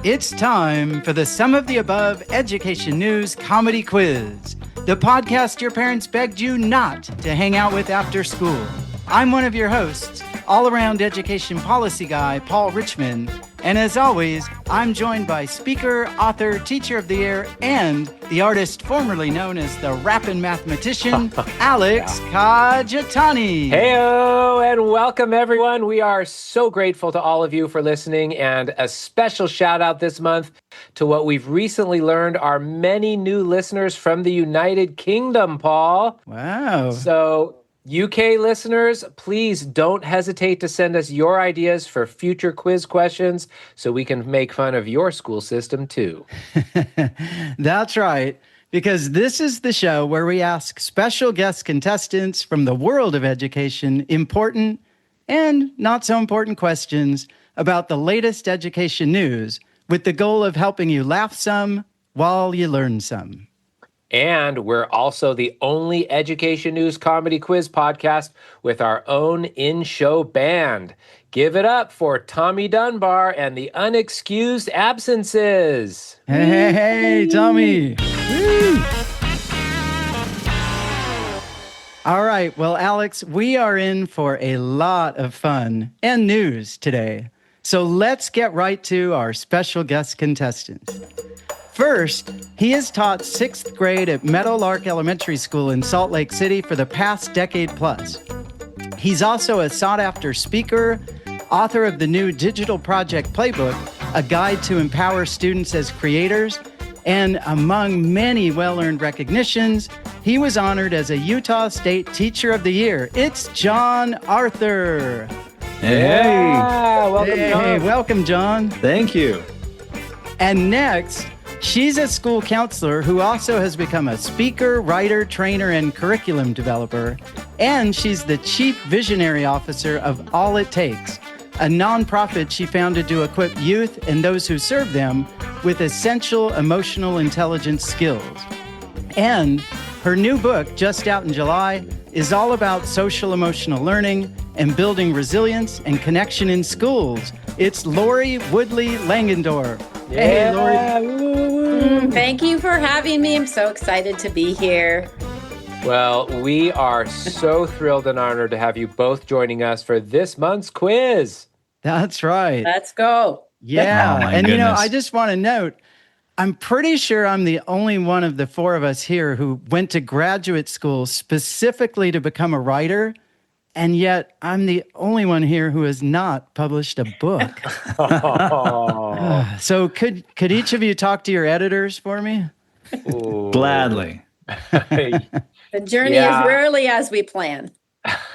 It's time for the Sum of the Above Education News Comedy Quiz, the podcast your parents begged you not to hang out with after school. I'm one of your hosts, all-around education policy guy, Paul Richmond, and as always, I'm joined by speaker, author, teacher of the year, and the artist formerly known as the rappin' mathematician, Alex Kajatani. Heyo, and welcome everyone. We are so grateful to all of you for listening, and a special shout out this month to what we've recently learned are many new listeners from the United Kingdom, Paul. Wow. So UK listeners, please don't hesitate to send us your ideas for future quiz questions so we can make fun of your school system too. That's right, because this is the show where we ask special guest contestants from the world of education important and not so important questions about the latest education news with the goal of helping you laugh some while you learn some. And we're also the only education news comedy quiz podcast with our own in-show band. Give it up for Tommy Dunbar and the Unexcused Absences. Hey, Tommy. Woo. All right, well, Alex, we are in for a lot of fun and news today. So let's get right to our special guest contestants. First, he has taught 6th grade at Meadowlark Elementary School in Salt Lake City for the past decade plus. He's also a sought-after speaker, author of the new digital project Playbook, a guide to empower students as creators, and among many well-earned recognitions, he was honored as a Utah State Teacher of the Year. It's John Arthur. Hey. Welcome, John. Hey, welcome, John. Thank you. And next, she's a school counselor who also has become a speaker, writer, trainer, and curriculum developer. And she's the chief visionary officer of All It Takes, a nonprofit she founded to equip youth and those who serve them with essential emotional intelligence skills. And her new book, just out in July, is all about social emotional learning and building resilience and connection in schools. It's Lori Woodley-Langendorff. Yeah. Hey, Lori. Thank you for having me. I'm so excited to be here. Well, we are so thrilled and honored to have you both joining us for this month's quiz. That's right. Let's go. Yeah. Oh, my and, goodness. I just want to note, I'm pretty sure I'm the only one of the four of us here who went to graduate school specifically to become a writer. And yet I'm the only one here who has not published a book. So could each of you talk to your editors for me? Gladly. The journey is rarely as we plan.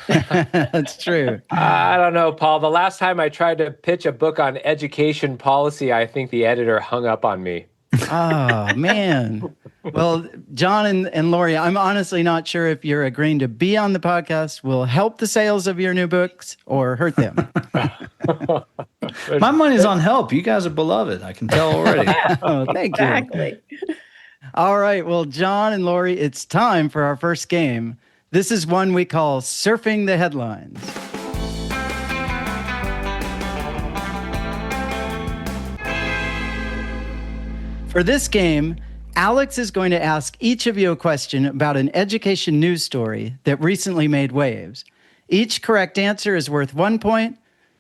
That's true. I don't know, Paul. The last time I tried to pitch a book on education policy, I think the editor hung up on me. Oh, man. Well, John and Lori, I'm honestly not sure if you're agreeing to be on the podcast will help the sales of your new books or hurt them. My money's on help. You guys are beloved. I can tell already. Oh, thank you. Exactly. All right. Well, John and Lori, it's time for our first game. This is one we call Surfing the Headlines. For this game, Alex is going to ask each of you a question about an education news story that recently made waves. Each correct answer is worth 1 point,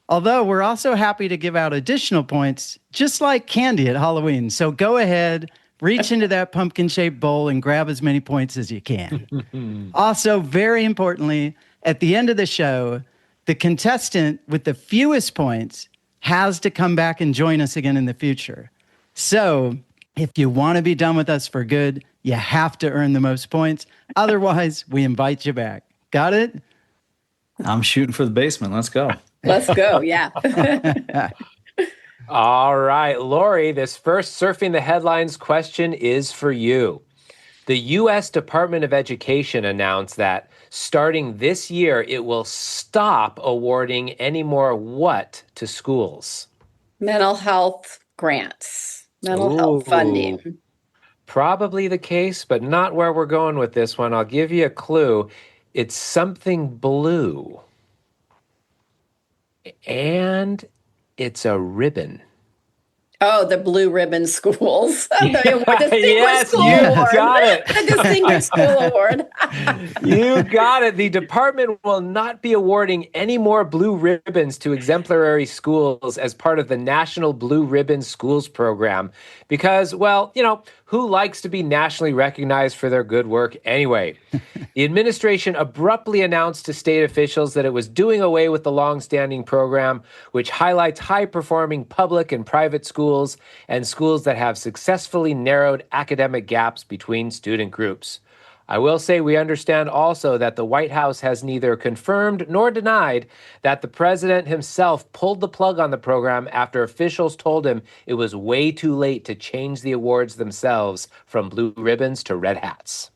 although we're also happy to give out additional points, just like candy at Halloween. So go ahead, reach into that pumpkin-shaped bowl and grab as many points as you can. Also, very importantly, at the end of the show, the contestant with the fewest points has to come back and join us again in the future. So if you want to be done with us for good, you have to earn the most points. Otherwise, we invite you back. Got it? I'm shooting for the basement. Let's go. Let's go. Yeah. All right, Lori, this first Surfing the Headlines question is for you. The U.S. Department of Education announced that starting this year, it will stop awarding any more what to schools? Mental health grants. Mental health funding. Probably the case, but not where we're going with this one. I'll give you a clue. It's something blue. And it's a ribbon. Oh, the blue ribbon schools. The Distinguished Yes, School you Award. got it. The Distinguished School Award. You got it. The department will not be awarding any more blue ribbons to exemplary schools as part of the National Blue Ribbon Schools program because, well, who likes to be nationally recognized for their good work anyway? The administration abruptly announced to state officials that it was doing away with the long-standing program, which highlights high-performing public and private schools and schools that have successfully narrowed academic gaps between student groups. I will say we understand also that the White House has neither confirmed nor denied that the president himself pulled the plug on the program after officials told him it was way too late to change the awards themselves from blue ribbons to red hats.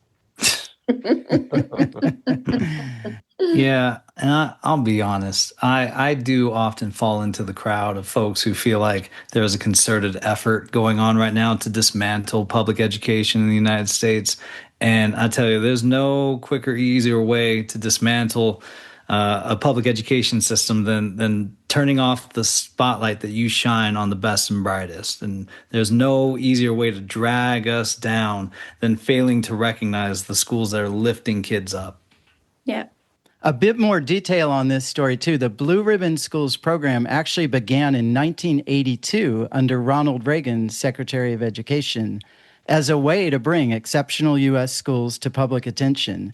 Yeah, and I'll be honest. I do often fall into the crowd of folks who feel like there's a concerted effort going on right now to dismantle public education in the United States. And I tell you, there's no quicker, easier way to dismantle a public education system than turning off the spotlight that you shine on the best and brightest. And there's no easier way to drag us down than failing to recognize the schools that are lifting kids up. Yeah. A bit more detail on this story, too. The Blue Ribbon Schools program actually began in 1982 under Ronald Reagan, Secretary of Education, as a way to bring exceptional U.S. schools to public attention.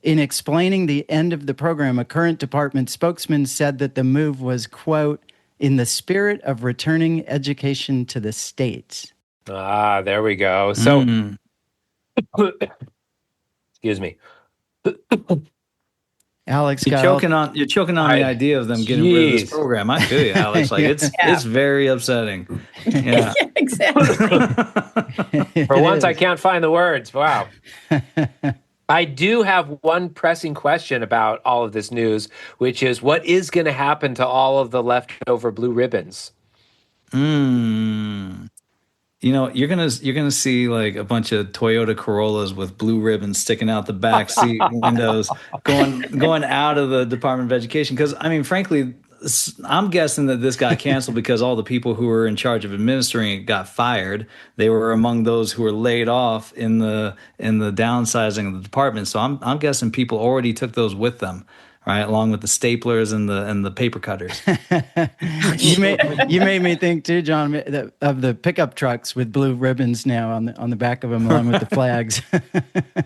In explaining the end of the program, a current department spokesman said that the move was, quote, in the spirit of returning education to the states. Ah, there we go. So, excuse me. Alex, you're choking on the idea of them getting rid of this program. I feel you, Alex. Like it's very upsetting. Yeah, exactly. For once, I can't find the words. Wow. I do have one pressing question about all of this news, which is what is going to happen to all of the leftover blue ribbons? You're gonna see like a bunch of Toyota Corollas with blue ribbons sticking out the back seat windows, going out of the Department of Education. Because I mean, frankly, I'm guessing that this got canceled because all the people who were in charge of administering it got fired. They were among those who were laid off in the downsizing of the department. So I'm guessing people already took those with them. Right, along with the staplers and the paper cutters. You made me think too, John, of the pickup trucks with blue ribbons now on the back of them, along with the flags.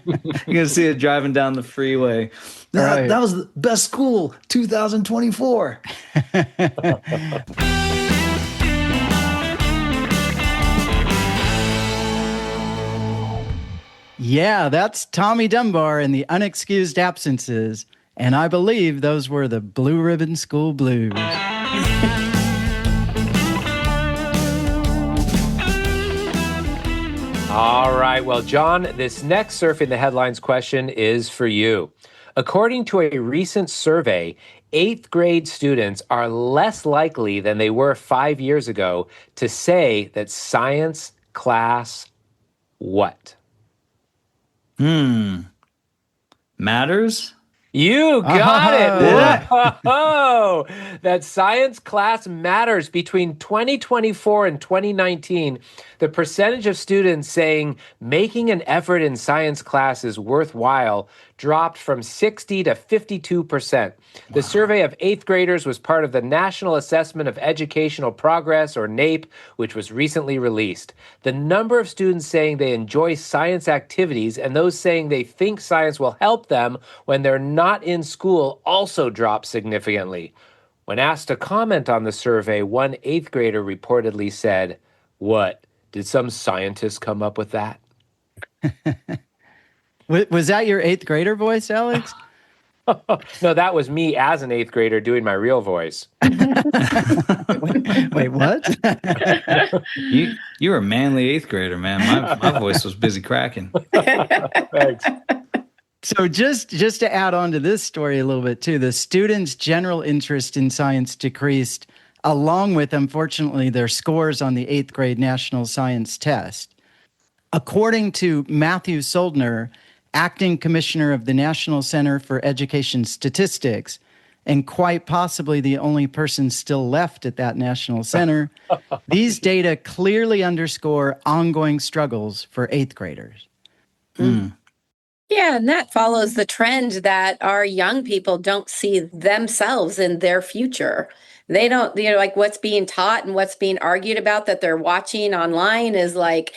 You're gonna see it driving down the freeway. That was the best school, 2024. Yeah, that's Tommy Dunbar and the Unexcused Absences. And I believe those were the Blue Ribbon School Blues. All right. Well, John, this next Surfing the Headlines question is for you. According to a recent survey, 8th grade students are less likely than they were 5 years ago to say that science class what? Matters? You got it. Whoa. That science class matters. Between 2024 and 2019, the percentage of students saying making an effort in science class is worthwhile dropped from 60 to 52%. The survey of 8th graders was part of the National Assessment of Educational Progress, or NAEP, which was recently released. The number of students saying they enjoy science activities and those saying they think science will help them when they're not in school also dropped significantly. When asked to comment on the survey, one 8th grader reportedly said, "What? Did some scientist come up with that?" Was that your 8th grader voice, Alex? No, that was me as an 8th grader doing my real voice. Wait, what? You were a manly 8th grader, man. My voice was busy cracking. Thanks. So just to add on to this story a little bit too, the students' general interest in science decreased, along with, unfortunately, their scores on the 8th grade national science test. According to Matthew Soldner, acting commissioner of the National Center for Education Statistics, and quite possibly the only person still left at that national center, these data clearly underscore ongoing struggles for eighth graders. Yeah, and that follows the trend that our young people don't see themselves in their future. They don't, like what's being taught and what's being argued about that they're watching online is like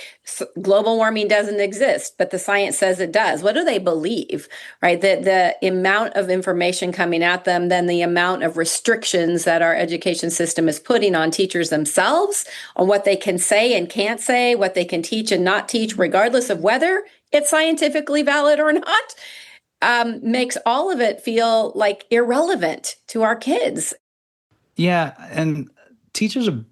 global warming doesn't exist, but the science says it does. What do they believe, right? That the amount of information coming at them, then the amount of restrictions that our education system is putting on teachers themselves on what they can say and can't say, what they can teach and not teach, regardless of whether it's scientifically valid or not, makes all of it feel like irrelevant to our kids. Yeah, and teachers are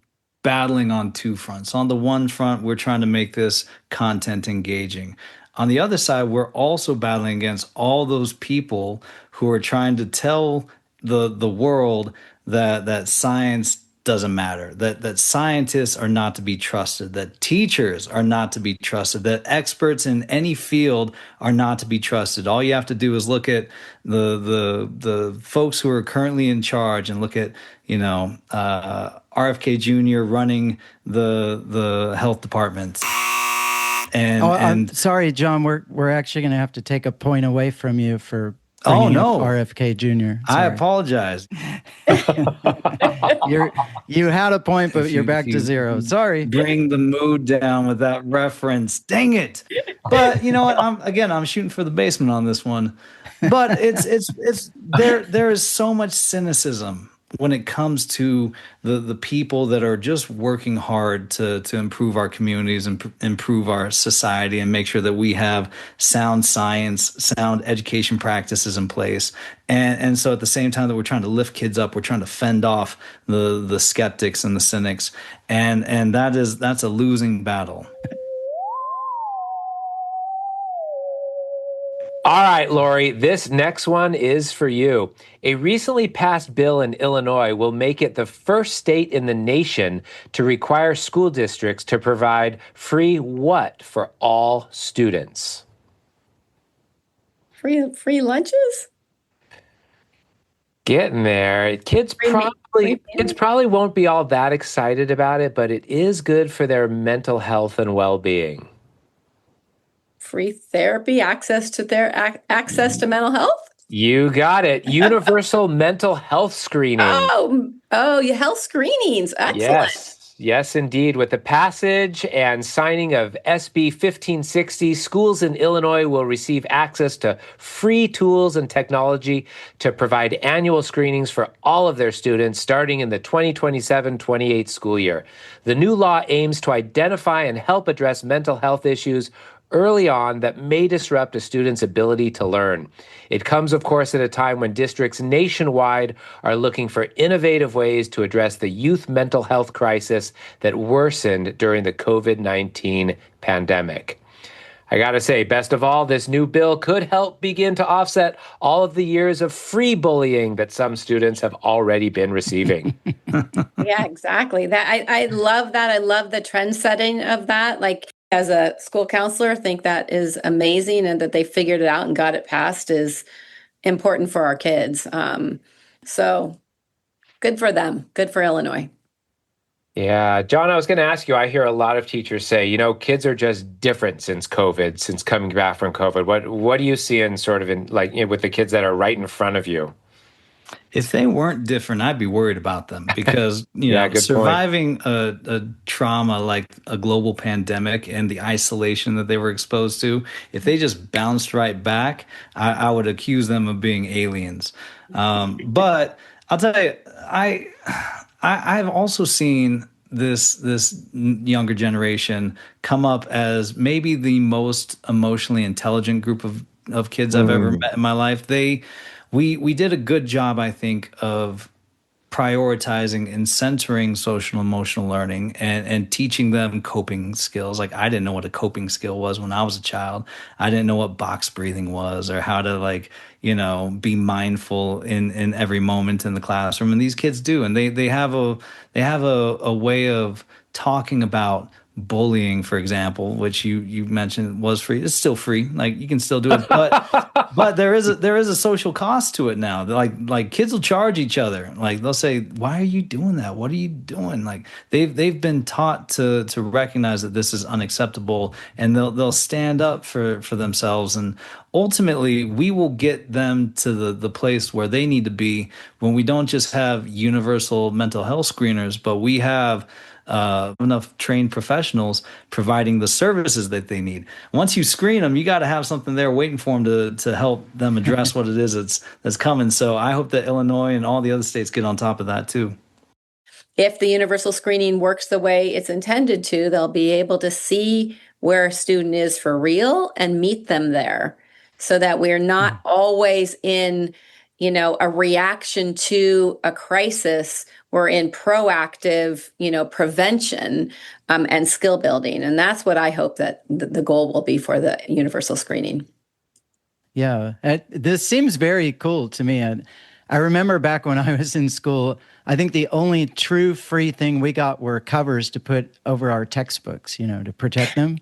battling on two fronts. On the one front, we're trying to make this content engaging. On the other side, we're also battling against all those people who are trying to tell the world that science doesn't matter, that scientists are not to be trusted, that teachers are not to be trusted, that experts in any field are not to be trusted. All you have to do is look at the folks who are currently in charge and look at, RFK Jr. running the health department. And I'm sorry, John, we're actually going to have to take a point away from you for Oh no, RFK Jr. I apologize. You had a point, but you're back to zero. Sorry. Bring the mood down with that reference. Dang it! But you know what? I'm shooting for the basement on this one. But it's there is so much cynicism when it comes to the people that are just working hard to improve our communities and improve our society and make sure that we have sound science, sound education practices in place. And so at the same time that we're trying to lift kids up, we're trying to fend off the skeptics and the cynics. And that's a losing battle. All right, Lori, this next one is for you. A recently passed bill in Illinois will make it the first state in the nation to require school districts to provide free what for all students? Free lunches? Getting there. Kids probably won't be all that excited about it, but it is good for their mental health and well-being. Free therapy, access to mental health? You got it. Universal mental health screening. Oh, health screenings. Excellent. Yes, indeed. With the passage and signing of SB 1560, schools in Illinois will receive access to free tools and technology to provide annual screenings for all of their students starting in the 2027-28 school year. The new law aims to identify and help address mental health issues early on that may disrupt a student's ability to learn. It comes, of course, at a time when districts nationwide are looking for innovative ways to address the youth mental health crisis that worsened during the COVID-19 pandemic. I gotta say, best of all, this new bill could help begin to offset all of the years of free bullying that some students have already been receiving. Yeah, exactly. I love that. I love the trend setting of that. Like, as a school counselor, I think that is amazing, and that they figured it out and got it passed is important for our kids. So good for them. Good for Illinois. Yeah, John, I was going to ask you, I hear a lot of teachers say, kids are just different since COVID, since coming back from COVID. What do you see in sort of with the kids that are right in front of you? If they weren't different, I'd be worried about them because, surviving a trauma like a global pandemic and the isolation that they were exposed to, if they just bounced right back, I would accuse them of being aliens. But I'll tell you, I've also seen this younger generation come up as maybe the most emotionally intelligent group of kids I've ever met in my life. We did a good job, I think, of prioritizing and centering social emotional learning and teaching them coping skills. Like, I didn't know what a coping skill was when I was a child. I didn't know what box breathing was or how to be mindful in every moment in the classroom. And these kids do, and they have a way of talking about bullying, for example, which you mentioned was free. It's still free. Like you can still do it, but there is a social cost to it now. Like kids will charge each other. Like they'll say, "Why are you doing that? What are you doing?" Like they've been taught to recognize that this is unacceptable, and they'll stand up for themselves. And ultimately, we will get them to the place where they need to be when we don't just have universal mental health screeners, but we have enough trained professionals providing the services that they need. Once you screen them, you got to have something there waiting for them to help them address what it is that's coming. So I hope that Illinois and all the other states get on top of that too. If the universal screening works the way it's intended to, they'll be able to see where a student is for real and meet them there, so that we're not always in, a reaction to a crisis. We're in proactive, prevention and skill building. And that's what I hope that the goal will be for the universal screening. Yeah, this seems very cool to me. And I remember back when I was in school, I think the only true free thing we got were covers to put over our textbooks, to protect them.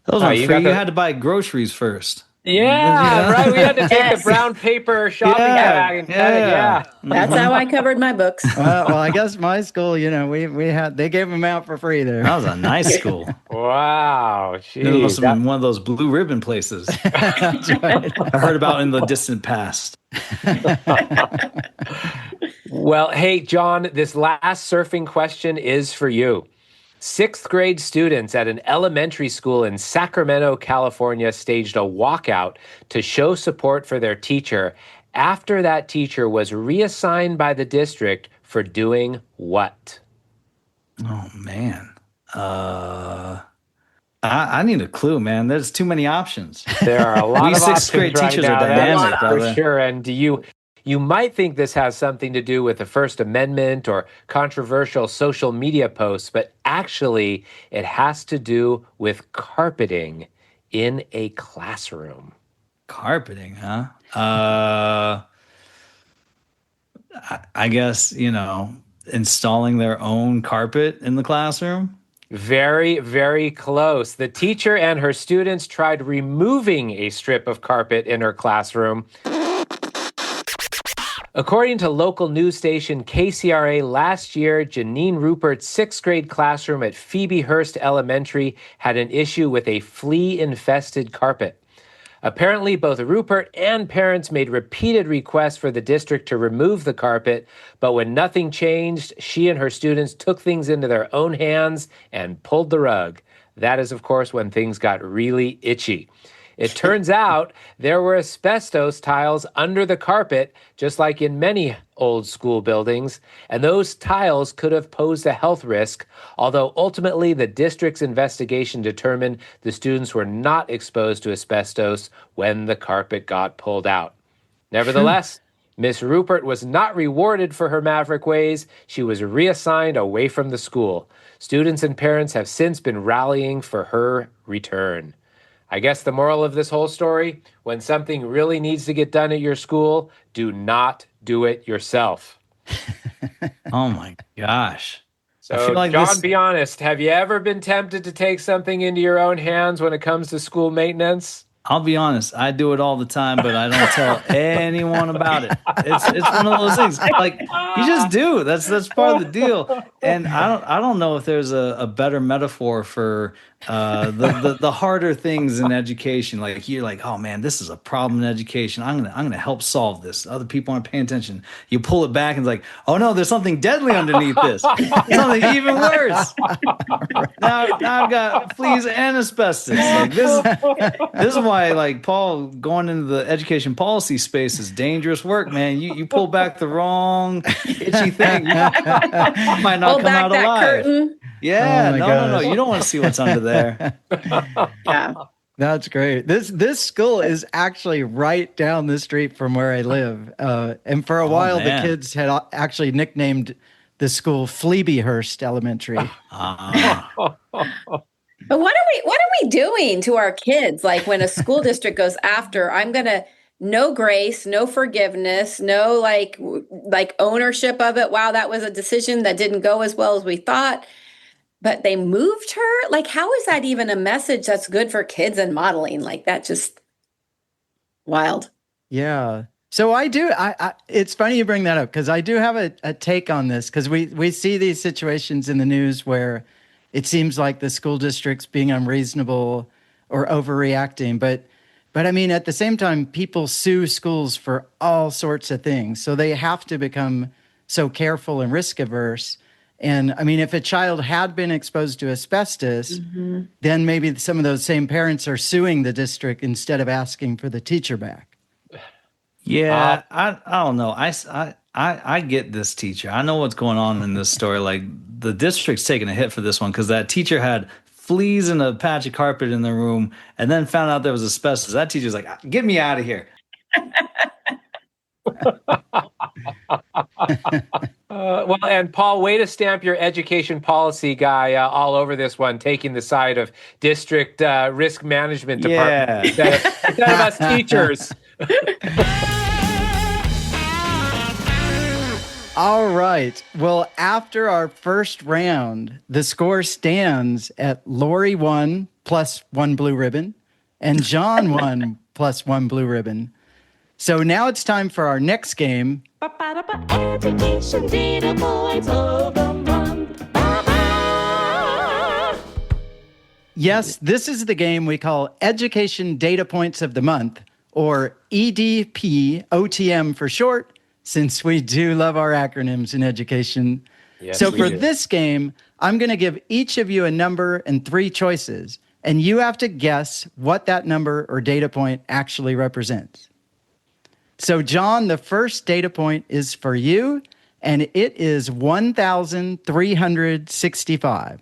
Those aren't free. You had to buy groceries first. Yeah, right. We had to take the brown paper shopping bag and cut it. Yeah, that's how I covered my books. Well, I guess my school, they gave them out for free there. That was a nice school. Wow, it must have been one of those blue ribbon places. That's right. I heard about in the distant past. Well, hey, John, this last surfing question is for you. 6th grade students at an elementary school in Sacramento, California, staged a walkout to show support for their teacher after that teacher was reassigned by the district for doing what? Oh, man. I need a clue, man. There's too many options. There are a lot of options 6th grade right teachers now, are dynamic, for sure. And you might think this has something to do with the First Amendment or controversial social media posts, but actually it has to do with carpeting in a classroom. Carpeting, huh? I guess, installing their own carpet in the classroom. Very, very close. The teacher and her students tried removing a strip of carpet in her classroom. According to local news station KCRA, last year, Janine Rupert's 6th grade classroom at Phoebehurst Elementary had an issue with a flea-infested carpet. Apparently, both Rupert and parents made repeated requests for the district to remove the carpet, but when nothing changed, she and her students took things into their own hands and pulled the rug. That is, of course, when things got really itchy. It turns out there were asbestos tiles under the carpet, just like in many old school buildings, and those tiles could have posed a health risk, although ultimately the district's investigation determined the students were not exposed to asbestos when the carpet got pulled out. Nevertheless, Miss Rupert was not rewarded for her maverick ways. She was reassigned away from the school. Students and parents have since been rallying for her return. I guess the moral of this whole story, when something really needs to get done at your school, do not do it yourself. Oh my gosh. So, John, be honest. Have you ever been tempted to take something into your own hands when it comes to school maintenance? I'll be honest. I do it all the time, but I don't tell anyone about it. It's one of those things. Like you just do. That's part of the deal. And I don't know if there's a better metaphor for the harder things in education. Like you're like, oh man, this is a problem in education. I'm gonna help solve this. Other people aren't paying attention. You pull it back and it's like, oh no, there's something deadly underneath this. Something even worse. Now I've got fleas and asbestos. Like this is why like Paul going into the education policy space is dangerous work, man. You pull back the wrong itchy thing, you might not come out alive. Curtain. Yeah, oh no. You don't want to see what's under there. Yeah. That's great. This school is actually right down the street from where I live. And for a while, the kids had actually nicknamed the school Phoebehurst Elementary. But what are we doing to our kids? Like when a school district goes after, no grace, no forgiveness, no like ownership of it. Wow, that was a decision that didn't go as well as we thought. but they moved her. Like, how is that even a message that's good for kids and modeling? Like, that just wild. Yeah. So I do. It's funny you bring that up because I do have a take on this because we see these situations in the news where it seems like the school district's being unreasonable or overreacting, but I mean at the same time, people sue schools for all sorts of things, so they have to become so careful and risk averse. And I mean, if a child had been exposed to asbestos, then maybe some of those same parents are suing the district instead of asking for the teacher back. Yeah, I don't know. I get this teacher. I know what's going on in this story. Like the district's taking a hit for this one because that teacher had fleas in a patch of carpet in the room and then found out there was asbestos. That teacher's like, get me out of here. Well, and Paul, way to stamp your education policy guy all over this one, taking the side of district risk management department instead of us teachers. All right. Well, after our first round, the score stands at Lori 1 plus 1 blue ribbon and John 1 plus 1 blue ribbon. So now it's time for our next game. Education data points of the month. Yes, this is the game we call Education Data Points of the Month, or EDP OTM for short, since we do love our acronyms in education. Yes, so we for do. this game, I'm going to give each of you a number and 3 choices, and you have to guess what that number or data point actually represents. So, John, the first data point is for you, and it is 1,365.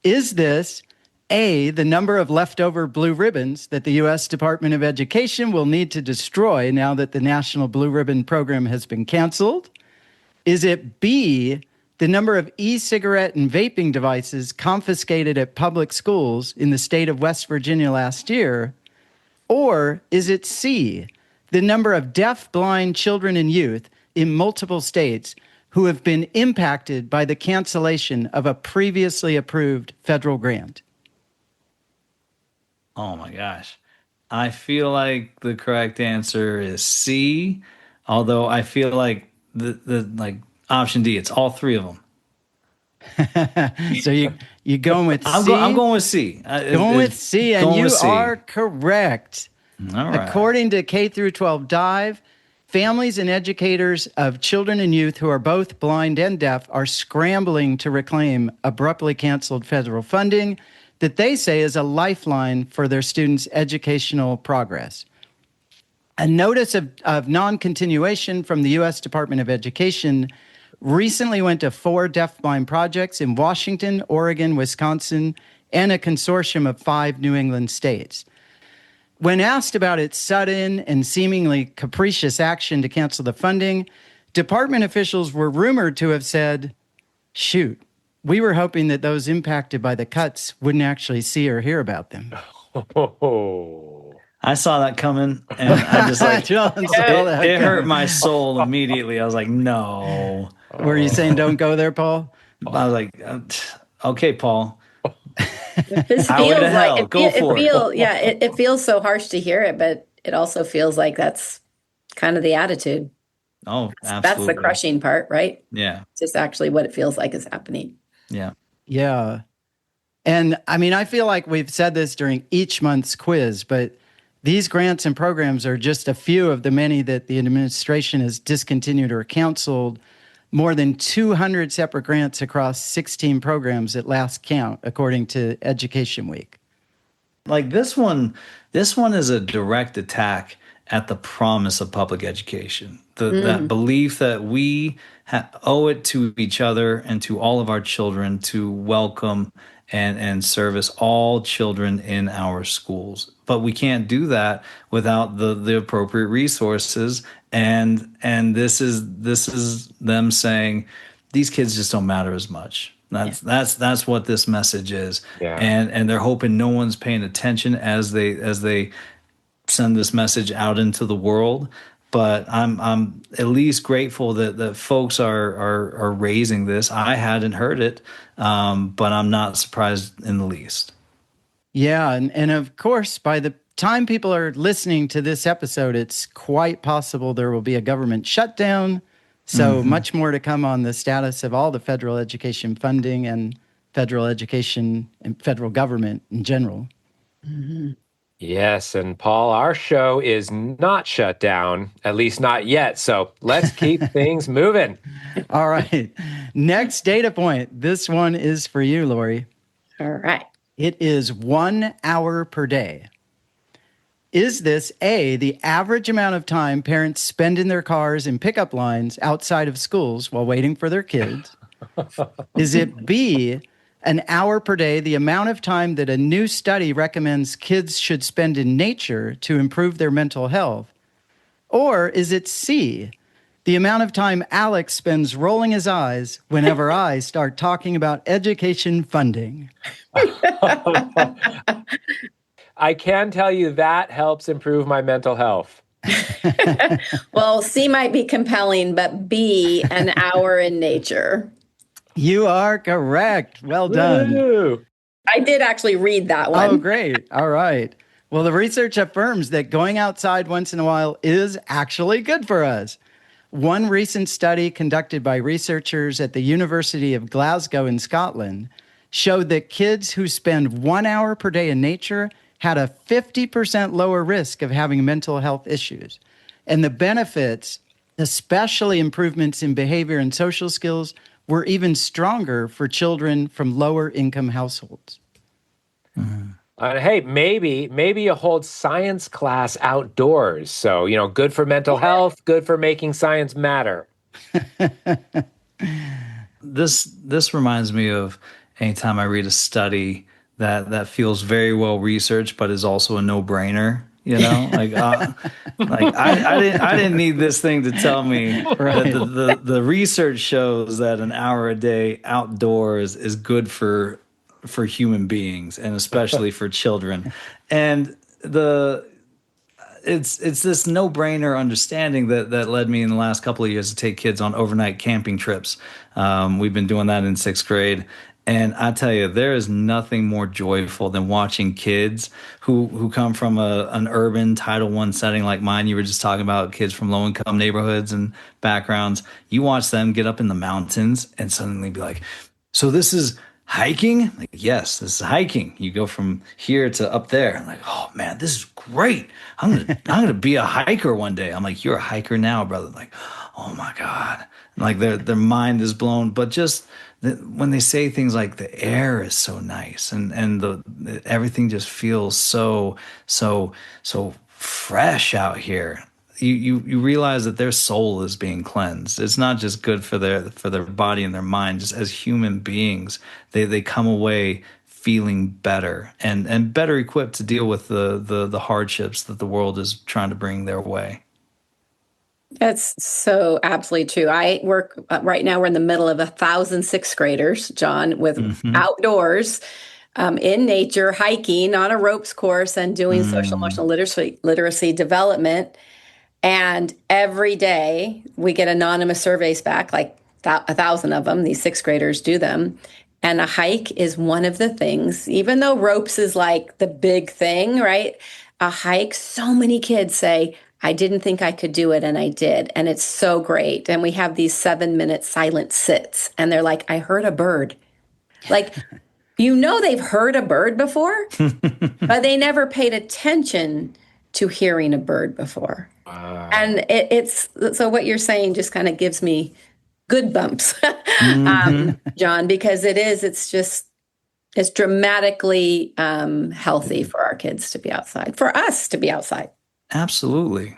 Is this A, the number of leftover blue ribbons that the U.S. Department of Education will need to destroy now that the National Blue Ribbon Program has been canceled? Is it B, the number of e-cigarette and vaping devices confiscated at public schools in the state of West Virginia last year? Or is it C, the number of deaf, blind children and youth in multiple states who have been impacted by the cancellation of a previously approved federal grant? Oh my gosh. I feel like the correct answer is C, although I feel like the like option D, it's all 3 of them. So you going with C? I'm going with C. Going with C, and you are correct. All right. According to K through 12 Dive, families and educators of children and youth who are both blind and deaf are scrambling to reclaim abruptly canceled federal funding that they say is a lifeline for their students' educational progress. A notice of non-continuation from the U.S. Department of Education recently went to 4 deafblind projects in Washington, Oregon, Wisconsin, and a consortium of 5 New England states. When asked about its sudden and seemingly capricious action to cancel the funding, department officials were rumored to have said, shoot, we were hoping that those impacted by the cuts wouldn't actually see or hear about them. I saw that coming, and I just like, it hurt my soul immediately. I was like, no. Were you saying don't go there, Paul? I was like, okay, Paul. This feels like Go for it. Yeah, it feels so harsh to hear it, but it also feels like that's kind of the attitude. Oh, absolutely. That's the crushing part, right? Yeah. It's just actually what it feels like is happening. Yeah. Yeah. And I mean, I feel like we've said this during each month's quiz, but these grants and programs are just a few of the many that the administration has discontinued or canceled. More than 200 separate grants across 16 programs at last count, according to Education Week. Like this one is a direct attack at the promise of public education. That belief that we owe it to each other and to all of our children to welcome and service all children in our schools. But we can't do that without the appropriate resources. And this is them saying these kids just don't matter as much. That's what this message is. Yeah. And they're hoping no one's paying attention as they send this message out into the world. but I'm at least grateful that folks are raising this. I hadn't heard it, but I'm not surprised in the least. Yeah, and of course, by the time people are listening to this episode, it's quite possible there will be a government shutdown. So much more to come on the status of all the federal education funding and federal education and federal government in general. Yes, and Paul, our show is not shut down, at least not yet. So let's keep things moving. All right. Next data point. This one is for you, Lori. All right. It is 1 hour per day. Is this A, the average amount of time parents spend in their cars in pickup lines outside of schools while waiting for their kids? Is it B, an hour per day, the amount of time that a new study recommends kids should spend in nature to improve their mental health? Or is it C, the amount of time Alex spends rolling his eyes whenever I start talking about education funding? I can tell you that helps improve my mental health. Well, C might be compelling, but B, an hour in nature. You are correct. Well done. Woo! I did actually read that one. Oh, great. All right. Well, the research affirms that going outside once in a while is actually good for us. One recent study conducted by researchers at the University of Glasgow in Scotland showed that kids who spend 1 hour per day in nature had a 50% lower risk of having mental health issues. And the benefits, especially improvements in behavior and social skills, were even stronger for children from lower income households. Hey, maybe you hold science class outdoors. So, good for mental health, good for making science matter. This reminds me of anytime I read a study that feels very well researched, but is also a no-brainer. I didn't need this thing to tell me that the research shows that an hour a day outdoors is good for human beings and especially for children. And it's this no-brainer understanding that led me in the last couple of years to take kids on overnight camping trips. We've been doing that in 6th grade. And I tell you, there is nothing more joyful than watching kids who come from an urban Title I setting like mine. You were just talking about kids from low-income neighborhoods and backgrounds. You watch them get up in the mountains and suddenly be like, so this is hiking? Like, yes, this is hiking. You go from here to up there. I'm like, oh man, this is great. I'm gonna be a hiker one day. I'm like, you're a hiker now, brother. Like, oh my God. And like their mind is blown. But just when they say things like the air is so nice and everything just feels so fresh out here. You realize that their soul is being cleansed. It's not just good for their body and their mind. Just as human beings, they come away feeling better and better equipped to deal with the hardships that the world is trying to bring their way. That's so absolutely true. I work right now. We're in the middle of 1,000 sixth graders, John, with outdoors, in nature, hiking on a ropes course, and doing social emotional literacy development. And every day we get anonymous surveys back, like 1,000 of them. These sixth graders do them. And a hike is one of the things, even though ropes is like the big thing, right? A hike, so many kids say, I didn't think I could do it, and I did. And it's so great. And we have these 7-minute silent sits, and they're like, I heard a bird. Like, they've heard a bird before, but they never paid attention to hearing a bird before. Wow. And it's so what you're saying just kind of gives me good bumps, John, because it's dramatically healthy for our kids to be outside, for us to be outside. Absolutely.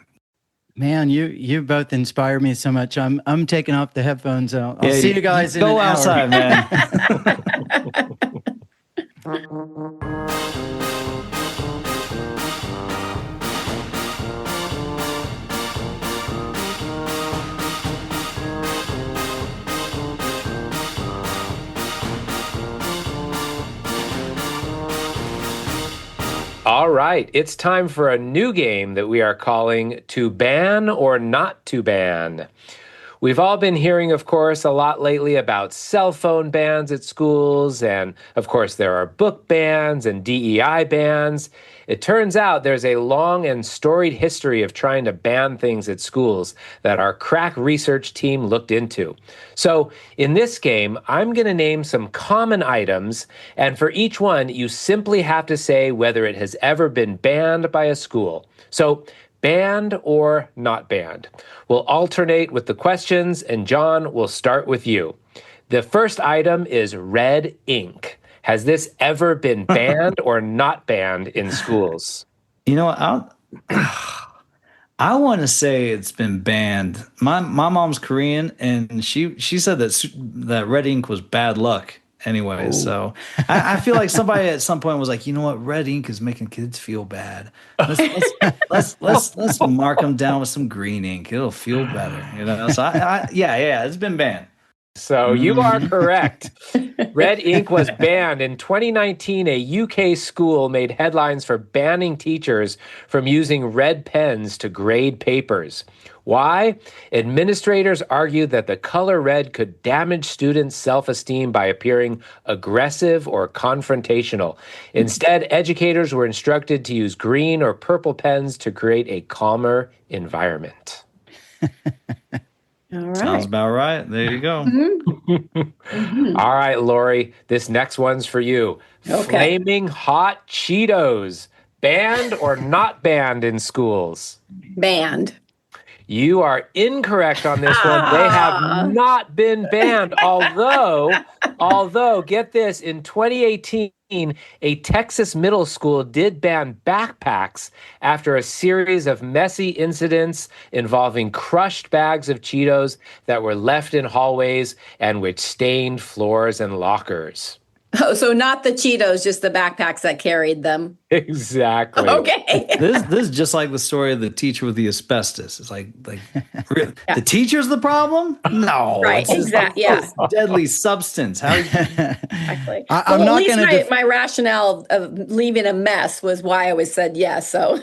Man, you both inspire me so much. I'm taking off the headphones. I'll see you guys in an hour. Go outside, man. All right, it's time for a new game that we are calling To Ban or Not to Ban. We've all been hearing, of course, a lot lately about cell phone bans at schools, and of course there are book bans and DEI bans. It turns out there's a long and storied history of trying to ban things at schools that our crack research team looked into. So in this game, I'm going to name some common items, and for each one, you simply have to say whether it has ever been banned by a school. So banned or not banned. We'll alternate with the questions, and John, we'll start with you. The first item is red ink. Has this ever been banned or not banned in schools? You know what? I want to say it's been banned. My mom's Korean, and she said that red ink was bad luck anyway. Ooh. So I feel like somebody at some point was like, you know what, red ink is making kids feel bad. Let's mark them down with some green ink. It'll feel better, you know. So yeah, it's been banned. So you are correct. Red ink was banned. In 2019, a UK school made headlines for banning teachers from using red pens to grade papers. Why? Administrators argued that the color red could damage students' self-esteem by appearing aggressive or confrontational. Instead, educators were instructed to use green or purple pens to create a calmer environment. All right. Sounds about right. There you go. All right, Lori, this next one's for you. Okay. Flaming hot Cheetos, banned or not banned in schools? Banned. You are incorrect on this one. They have not been banned, although, get this, in 2018, a Texas middle school did ban backpacks after a series of messy incidents involving crushed bags of Cheetos that were left in hallways and which stained floors and lockers. Oh, so not the Cheetos, just the backpacks that carried them. Exactly. Okay. This is just like the story of the teacher with the asbestos. It's like really? Yeah. The teacher's the problem? No. Right, exactly. Yeah. Deadly substance. How? Exactly. I'm not going to. My rationale of leaving a mess was why I was said yes. So.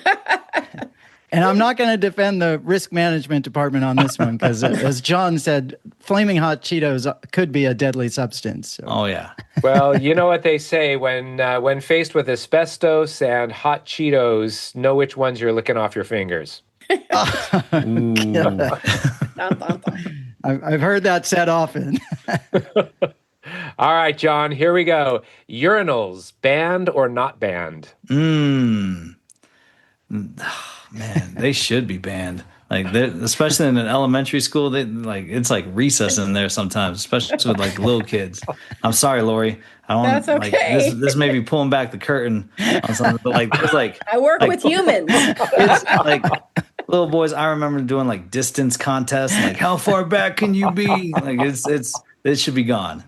And I'm not going to defend the risk management department on this one because, as John said, flaming hot Cheetos could be a deadly substance. So. Oh, yeah. Well, you know what they say, when faced with asbestos and hot Cheetos, know which ones you're licking off your fingers. I've heard that said often. All right, John, here we go. Urinals, banned or not banned? Man, they should be banned. Like, especially in an elementary school, it's like recess in there sometimes, especially with like little kids. I'm sorry, Lori. I don't. That's okay. Like, this may be pulling back the curtain on something, but it's like I work with humans. It's like little boys. I remember doing like distance contests. Like, how far back can you be? Like, it should be gone.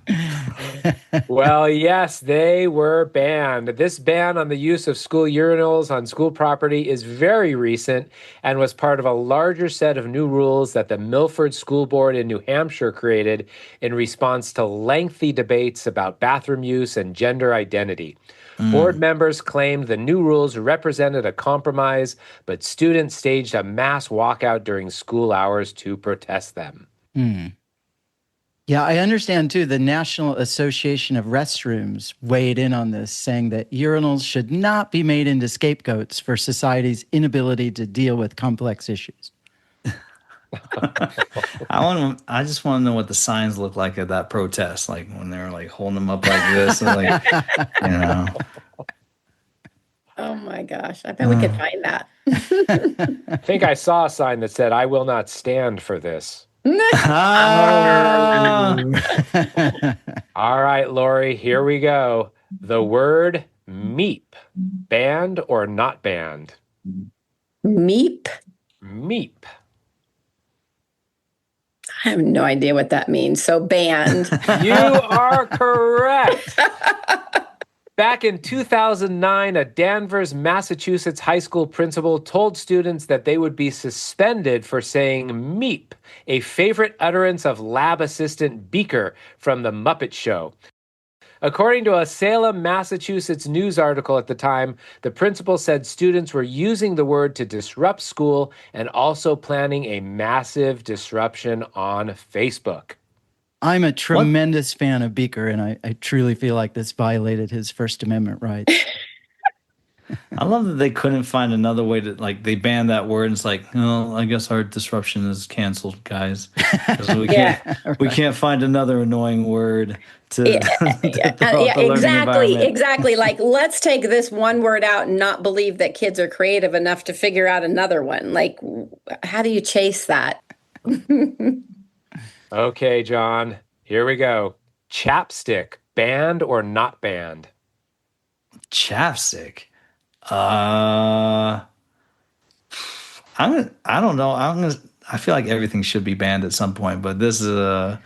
Well, yes, they were banned. This ban on the use of school urinals on school property is very recent and was part of a larger set of new rules that the Milford School Board in New Hampshire created in response to lengthy debates about bathroom use and gender identity. Board members claimed the new rules represented a compromise, but students staged a mass walkout during school hours to protest them. Yeah, I understand, too, the National Association of Restrooms weighed in on this, saying that urinals should not be made into scapegoats for society's inability to deal with complex issues. I just want to know what the signs look like at that protest, like when they were like holding them up like this, and like, you know. Oh my gosh, I bet we could find that. I think I saw a sign that said, "I will not stand for this." All right, Lori, here we go. The word meep, banned or not banned? Meep? Meep. I have no idea what that means, so banned. You are correct. Back in 2009, a Danvers, Massachusetts high school principal told students that they would be suspended for saying meep, a favorite utterance of lab assistant Beaker from The Muppet Show. According to a Salem, Massachusetts news article at the time, the principal said students were using the word to disrupt school and also planning a massive disruption on Facebook. I'm a tremendous fan of Beaker, and I truly feel like this violated his First Amendment rights. I love that they couldn't find another way to, like, they banned that word. And it's like, oh, I guess our disruption is canceled, guys. 'Cause we can't find another annoying word to throw out the learning environment. Exactly. Like, let's take this one word out and not believe that kids are creative enough to figure out another one. Like, how do you chase that? Okay, John, here we go. Chapstick, banned or not banned? Chapstick. I don't know. I feel like everything should be banned at some point, but this is I'm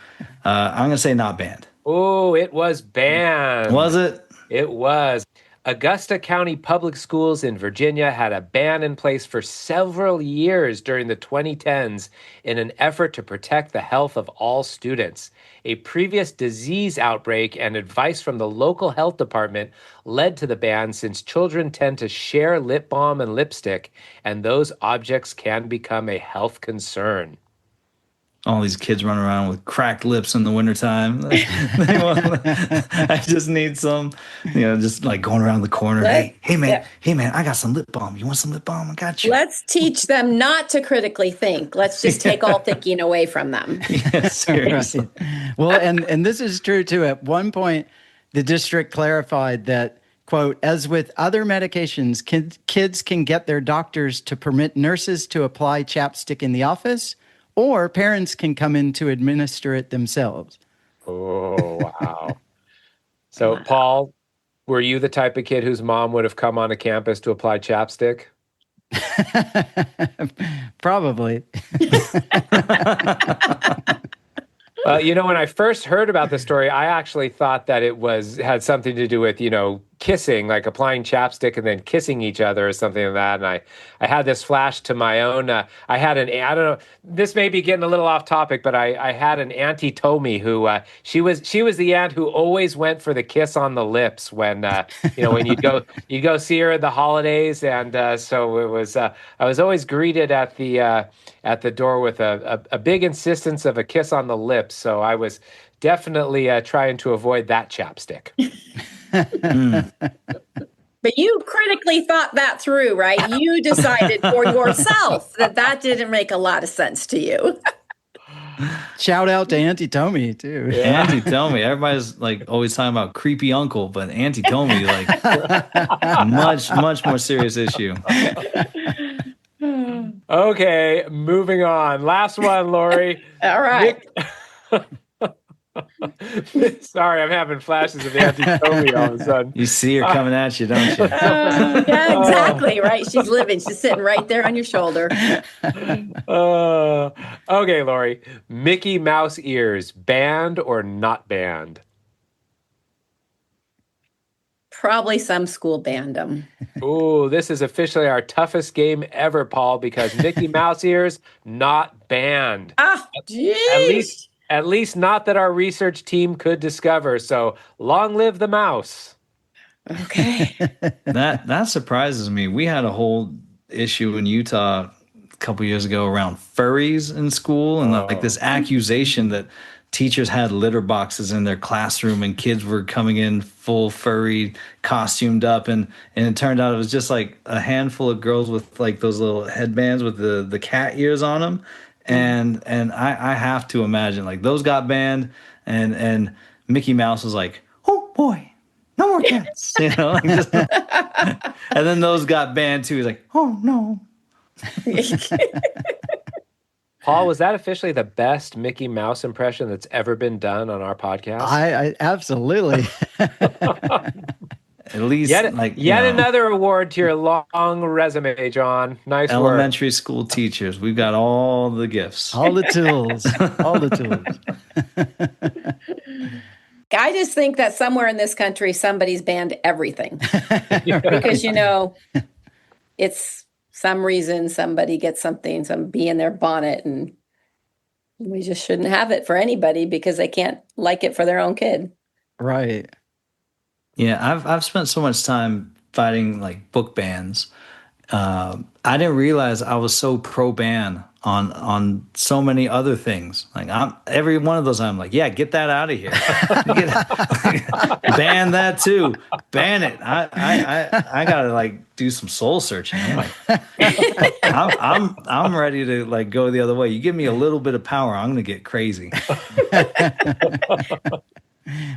gonna say not banned. Oh, it was banned. Was it? It was. Augusta County Public Schools in Virginia had a ban in place for several years during the 2010s in an effort to protect the health of all students. A previous disease outbreak and advice from the local health department led to the ban, since children tend to share lip balm and lipstick, and those objects can become a health concern. All these kids running around with cracked lips in the wintertime. I just need some, just like going around the corner. Hey man, I got some lip balm. You want some lip balm? I got you. Let's teach them not to critically think. Let's just take all thinking away from them. Yeah, seriously. Right. Well, and this is true too. At one point, the district clarified that, quote, as with other medications, kids can get their doctors to permit nurses to apply chapstick in the office, or parents can come in to administer it themselves. Oh, wow. So, Paul, were you the type of kid whose mom would have come on a campus to apply chapstick? Probably. When I first heard about the story, I actually thought that it had something to do with, kissing, like applying chapstick and then kissing each other or something like that. And I had this flash to my own. I don't know, this may be getting a little off topic, but I had an auntie Tommy who she was the aunt who always went for the kiss on the lips when when you'd go see her at the holidays, and so it was I was always greeted at the door with a big insistence of a kiss on the lips. So I was definitely trying to avoid that chapstick. But you critically thought that through, right? You decided for yourself that didn't make a lot of sense to you. Shout out to Auntie Tommy, too. Yeah. Auntie Tommy. Everybody's like always talking about creepy uncle, but Auntie Tommy, like much more serious issue. Okay, moving on. Last one, Lori. All right. Sorry, I'm having flashes of Auntie Tommy all of a sudden. You see her coming at you, don't you? Yeah, exactly, right? She's living. She's sitting right there on your shoulder. Okay, Lori. Mickey Mouse ears, banned or not banned? Probably some school banned them. Ooh, this is officially our toughest game ever, Paul, because Mickey Mouse ears, not banned. Geez. At least not that our research team could discover. So long live the mouse. Okay. That surprises me. We had a whole issue in Utah a couple years ago around furries in school, and like this accusation that teachers had litter boxes in their classroom and kids were coming in full furry, costumed up, and it turned out it was just like a handful of girls with like those little headbands with the cat ears on them. And I have to imagine like those got banned, and Mickey Mouse was like, oh boy, no more cats, like just, and then those got banned too. He's like, oh no. Paul, was that officially the best Mickey Mouse impression that's ever been done on our podcast? I absolutely. At least yet another award to your long resume, John. Nice elementary work. School teachers. We've got all the gifts. All the tools. All the tools. I just think that somewhere in this country, somebody's banned everything. Because, it's some reason somebody gets something, some bee in their bonnet, and we just shouldn't have it for anybody because they can't like it for their own kid. Right. Yeah, I've spent so much time fighting like book bans. I didn't realize I was so pro ban on so many other things. Like I'm every one of those, I'm like, yeah, get that out of here. Ban that too. Ban it. I gotta like do some soul searching. I'm like, I'm ready to like go the other way. You give me a little bit of power, I'm gonna get crazy.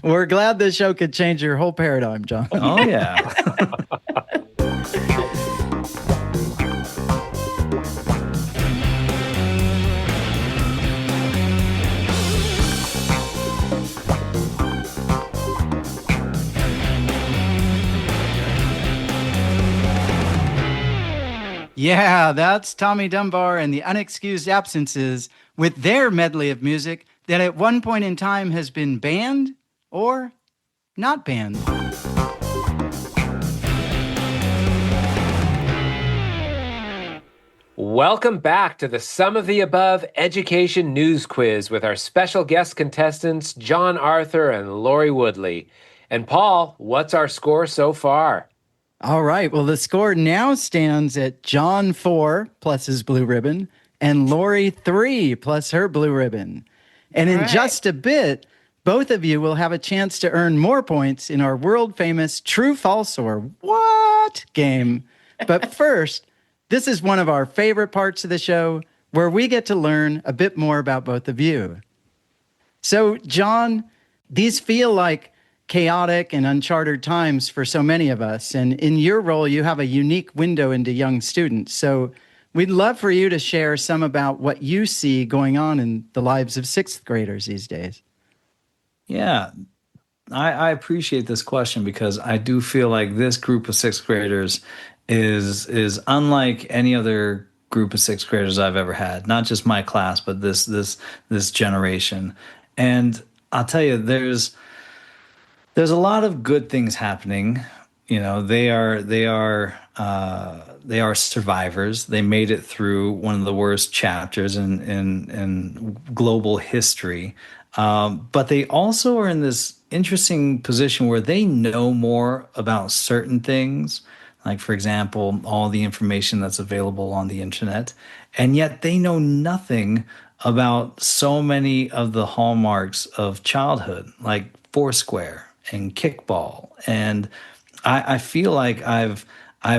We're glad this show could change your whole paradigm, John. Oh yeah. Yeah, that's Tommy Dunbar and the Unexcused Absences with their medley of music that at one point in time has been banned or not banned. Welcome back to the Some of the Above Education News Quiz with our special guest contestants, John Arthur and Lori Woodley. And Paul, what's our score so far? All right. Well, the score now stands at John 4 plus his blue ribbon and Lori 3 plus her blue ribbon. And in just a bit, both of you will have a chance to earn more points in our world-famous True, False, or What game. But first, this is one of our favorite parts of the show where we get to learn a bit more about both of you. So, John, these feel like chaotic and uncharted times for so many of us. And in your role, you have a unique window into young students. So we'd love for you to share some about what you see going on in the lives of sixth graders these days. Yeah, I appreciate this question because I do feel like this group of sixth graders is unlike any other group of sixth graders I've ever had. Not just my class, but this generation. And I'll tell you, there's a lot of good things happening. You know, they are survivors. They made it through one of the worst chapters in global history. But they also are in this interesting position where they know more about certain things, like, for example, all the information that's available on the internet, and yet they know nothing about so many of the hallmarks of childhood, like Foursquare and kickball. And I feel like I've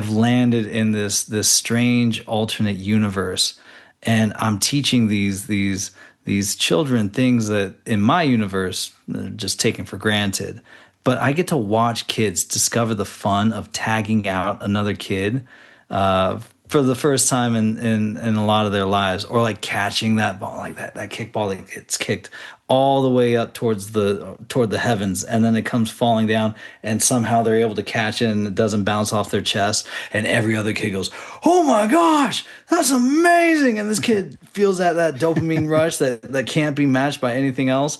landed in this strange alternate universe, and I'm teaching these children things that in my universe are just taken for granted. But I get to watch kids discover the fun of tagging out another kid for the first time in a lot of their lives, or like catching that ball, like that kickball that gets kicked all the way up toward the heavens, and then it comes falling down, and somehow they're able to catch it and it doesn't bounce off their chest, and every other kid goes, "Oh my gosh, that's amazing!" And this kid feels that dopamine rush that can't be matched by anything else.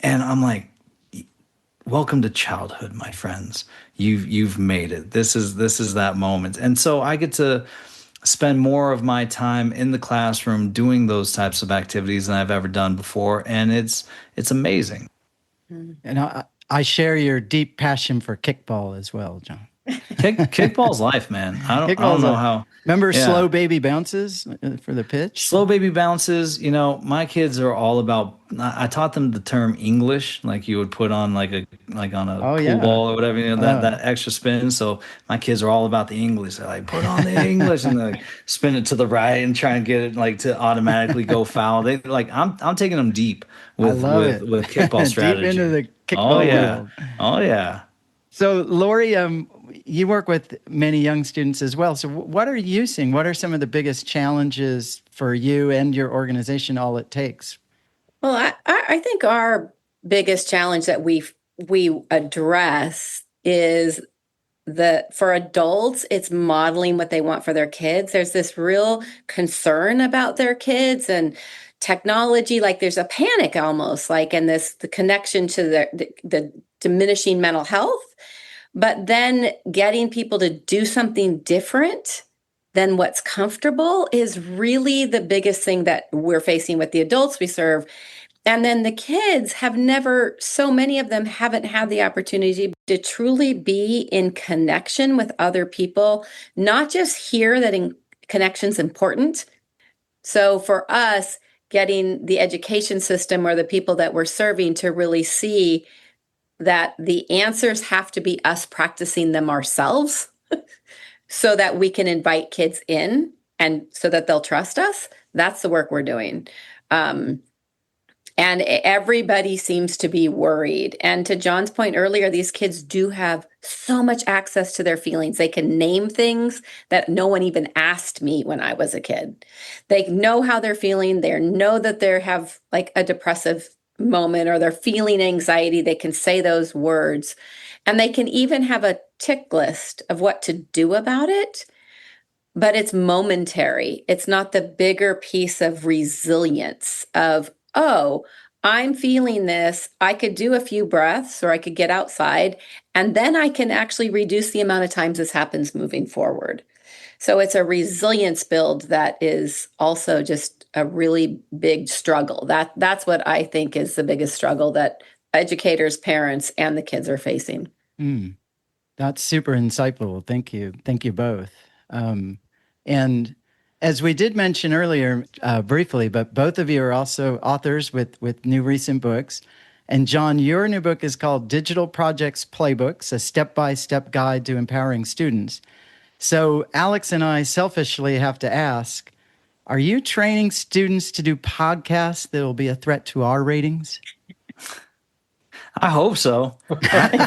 And I'm like, welcome to childhood, my friends. You've made it. This is that moment. And so I get to spend more of my time in the classroom doing those types of activities than I've ever done before, and it's amazing. And I share your deep passion for kickball as well, John. Kickball's life, man. I don't know how. Remember slow baby bounces for the pitch? Slow baby bounces. You know, my kids are all about. I taught them the term English, like you would put on on a pool ball or whatever. You know, that extra spin. So my kids are all about the English. They're like, put on the English, and they spin it to the right and try and get it like to automatically go foul. They like I'm taking them deep with kickball strategy. Deep into the kickball world. Oh yeah. So Lori, you work with many young students as well. So what are you seeing? What are some of the biggest challenges for you and your organization, All It Takes? Well, I think our biggest challenge that we address is for adults, it's modeling what they want for their kids. There's this real concern about their kids and technology, like there's a panic almost, like, and the connection to the diminishing mental health. But then getting people to do something different than what's comfortable is really the biggest thing that we're facing with the adults we serve. And then the kids have never, so many of them haven't had the opportunity to truly be in connection with other people, not just hear that connection's important. So for us, getting the education system or the people that we're serving to really see that the answers have to be us practicing them ourselves so that we can invite kids in and so that they'll trust us. That's the work we're doing. And everybody seems to be worried. And to John's point earlier, these kids do have so much access to their feelings. They can name things that no one even asked me when I was a kid. They know how they're feeling. They know that they have like a depressive moment or they're feeling anxiety. They can say those words. And they can even have a tick list of what to do about it. But it's momentary. It's not the bigger piece of resilience of, oh, I'm feeling this. I could do a few breaths or I could get outside, and then I can actually reduce the amount of times this happens moving forward. So it's a resilience build that is also just a really big struggle. That's what I think is the biggest struggle that educators, parents, and the kids are facing. That's super insightful. Thank you. Thank you both. And as we did mention earlier briefly, but both of you are also authors with new recent books. And John, your new book is called Digital Projects Playbooks, a step-by-step guide to empowering students. So Alex and I selfishly have to ask, are you training students to do podcasts that will be a threat to our ratings? I hope so.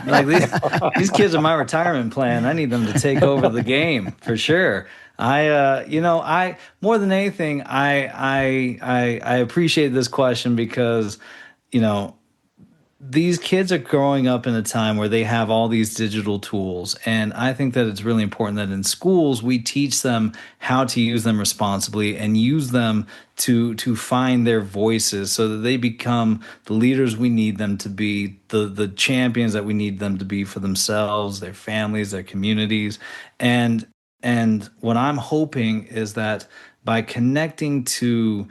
Like these kids are my retirement plan. I need them to take over the game for sure. I more than anything, I appreciate this question because, these kids are growing up in a time where they have all these digital tools. And I think that it's really important that in schools, we teach them how to use them responsibly and use them to find their voices so that they become the leaders we need them to be, the champions that we need them to be for themselves, their families, their communities. And what I'm hoping is that by connecting to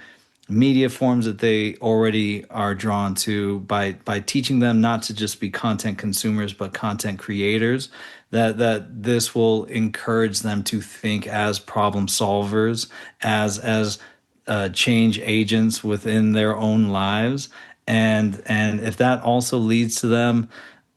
media forms that they already are drawn to, by teaching them not to just be content consumers but content creators, that this will encourage them to think as problem solvers, as change agents within their own lives, and if that also leads to them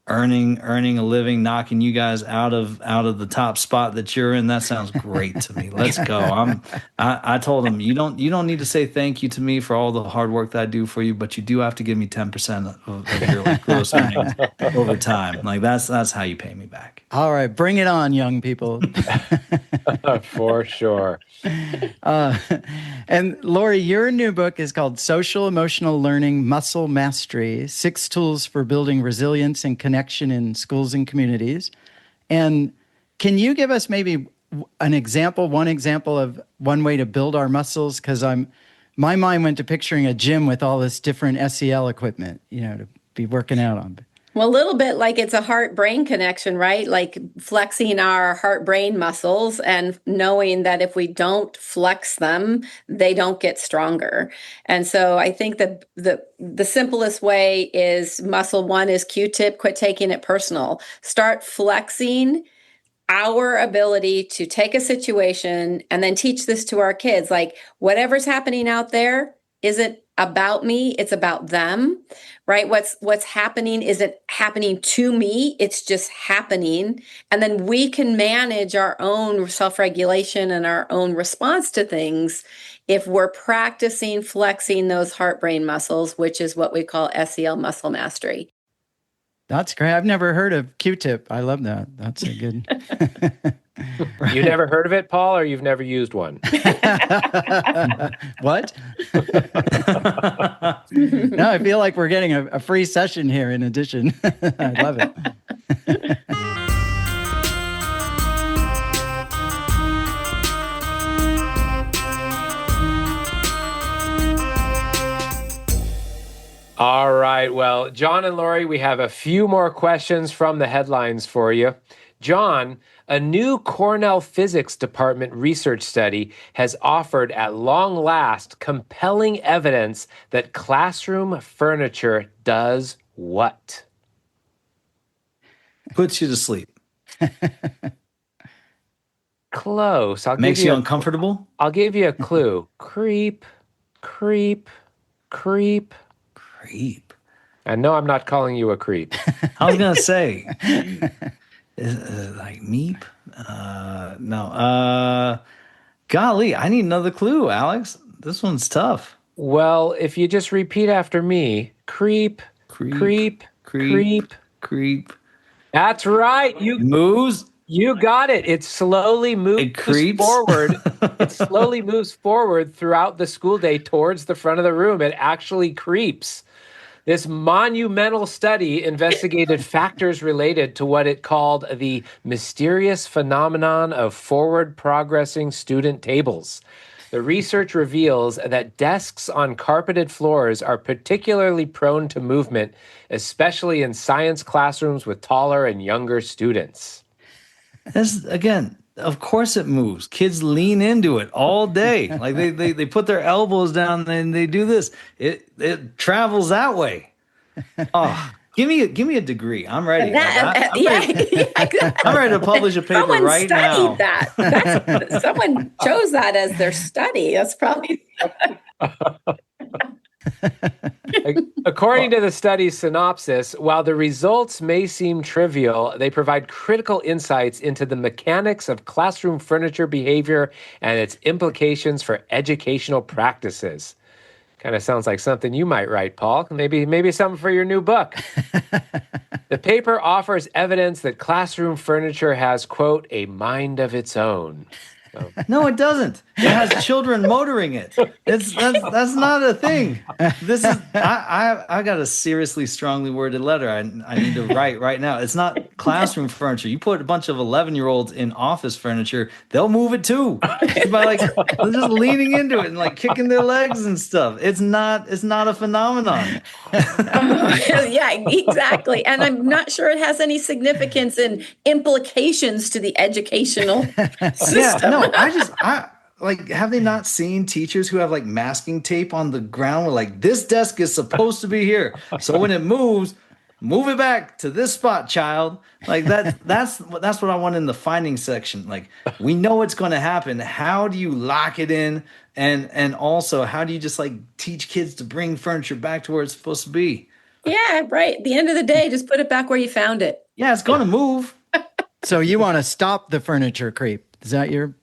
earning a living, knocking you guys out of the top spot that you're in, that sounds great to me. Let's go. I told them you don't need to say thank you to me for all the hard work that I do for you, but you do have to give me 10% of your gross earnings over time. Like that's how you pay me back. All right, bring it on, young people. For sure. And Lori, your new book is called Social Emotional Learning Muscle Mastery, 6 Tools for Building Resilience and Connection in Schools and Communities. And can you give us maybe one example of one way to build our muscles? Because my mind went to picturing a gym with all this different SEL equipment, to be working out on. Well, a little bit like it's a heart-brain connection, right? Like flexing our heart-brain muscles and knowing that if we don't flex them, they don't get stronger. And so I think that the simplest way is muscle one is Q-tip, quit taking it personal. Start flexing our ability to take a situation and then teach this to our kids. Like whatever's happening out there isn't about me, it's about them, right? What's happening isn't happening to me, it's just happening. And then we can manage our own self-regulation and our own response to things if we're practicing flexing those heart-brain muscles, which is what we call SEL muscle mastery. That's great. I've never heard of Q-tip. I love that. That's a good... You never heard of it, Paul, or you've never used one? What? No, I feel like we're getting a free session here in addition. I love it. All right. Well, John and Lori, we have a few more questions from the headlines for you. John, a new Cornell Physics Department research study has offered at long last compelling evidence that classroom furniture does what? Puts you to sleep. Close. Makes you uncomfortable. I'll give you a clue. Creep, creep, creep. Creep. And no, I'm not calling you a creep. I was gonna say, is it like meep? No. Golly, I need another clue, Alex. This one's tough. Well, if you just repeat after me, creep, creep, creep, creep. That's right. It moves. You got it. It slowly moves forward. It slowly moves forward throughout the school day towards the front of the room. It actually creeps. This monumental study investigated factors related to what it called the mysterious phenomenon of forward progressing student tables. The research reveals that desks on carpeted floors are particularly prone to movement, especially in science classrooms with taller and younger students. Again, of course it moves. Kids lean into it all day. Like they put their elbows down and they do this. It travels that way. Oh, give me a degree. I'm ready. I'm ready to publish a paper right now. Someone chose that as their study. That's probably. According to the study's synopsis, while the results may seem trivial, they provide critical insights into the mechanics of classroom furniture behavior and its implications for educational practices. Kind of sounds like something you might write, Paul. Maybe something for your new book. The paper offers evidence that classroom furniture has, quote, a mind of its own. No, it doesn't. It has children motoring it. That's not a thing. This is I got a seriously strongly worded letter I need to write right now. It's not classroom furniture. You put a bunch of 11-year-olds in office furniture, they'll move it too. By they're just leaning into it and like kicking their legs and stuff. It's not a phenomenon. Yeah, exactly. And I'm not sure it has any significance and implications to the educational system. Yeah, no, I like, have they not seen teachers who have like masking tape on the ground where like this desk is supposed to be here, so when it moves, move it back to this spot, child. Like that's what I want in the finding section. Like, we know it's going to happen. How do you lock it in, and also how do you just like teach kids to bring furniture back to where it's supposed to be? Yeah, right. At the end of the day, just put it back where you found it. Yeah, it's going to move. So you want to stop the furniture creep? Is that your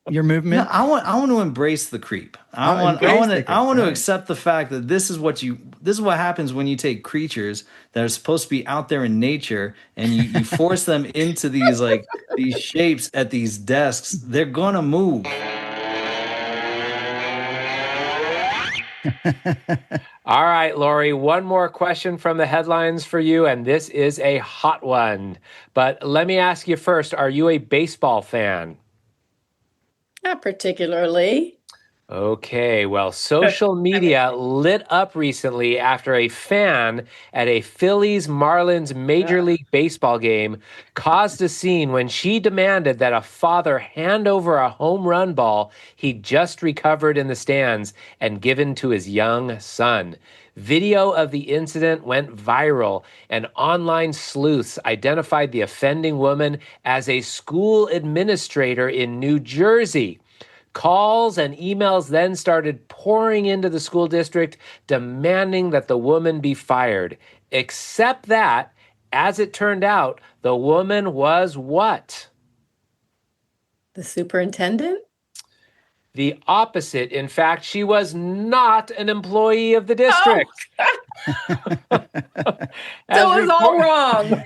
movement? No, I want to embrace the creep. I want to accept the fact that this is what happens when you take creatures that are supposed to be out there in nature and you force them into these these shapes at these desks. They're gonna move. All right, Lori, one more question from the headlines for you, and this is a hot one. But let me ask you first, are you a baseball fan? Not particularly. Okay, well, social media lit up recently after a fan at a Phillies-Marlins Major League Baseball game caused a scene when she demanded that a father hand over a home run ball he just recovered in the stands and given to his young son. Video of the incident went viral, and online sleuths identified the offending woman as a school administrator in New Jersey. Calls and emails then started pouring into the school district demanding that the woman be fired. Except that, as it turned out, the woman was what? The superintendent? The opposite. In fact, she was not an employee of the district. Oh. So it was all wrong.